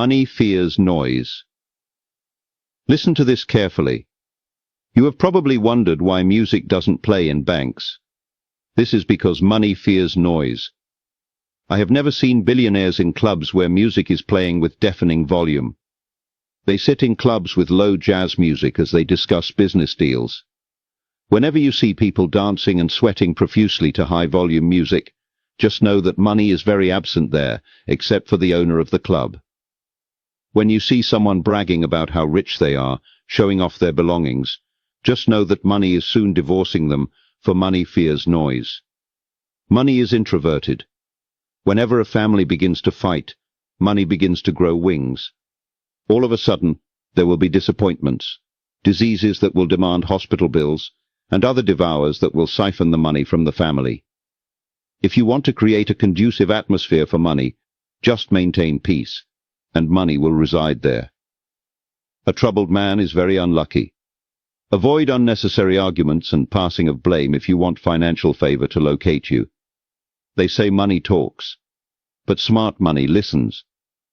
Money fears noise. Listen to this carefully. You have probably wondered why music doesn't play in banks. This is because money fears noise. I have never seen billionaires in clubs where music is playing with deafening volume. They sit in clubs with low jazz music as they discuss business deals. Whenever you see people dancing and sweating profusely to high-volume music, just know that money is very absent there, except for the owner of the club. When you see someone bragging about how rich they are, showing off their belongings, just know that money is soon divorcing them, for money fears noise. Money is introverted. Whenever a family begins to fight, money begins to grow wings. All of a sudden, there will be disappointments, diseases that will demand hospital bills, and other devours that will siphon the money from the family. If you want to create a conducive atmosphere for money, just maintain peace, and money will reside there. A troubled man is very unlucky. Avoid unnecessary arguments and passing of blame if you want financial favor to locate you. They say money talks, but smart money listens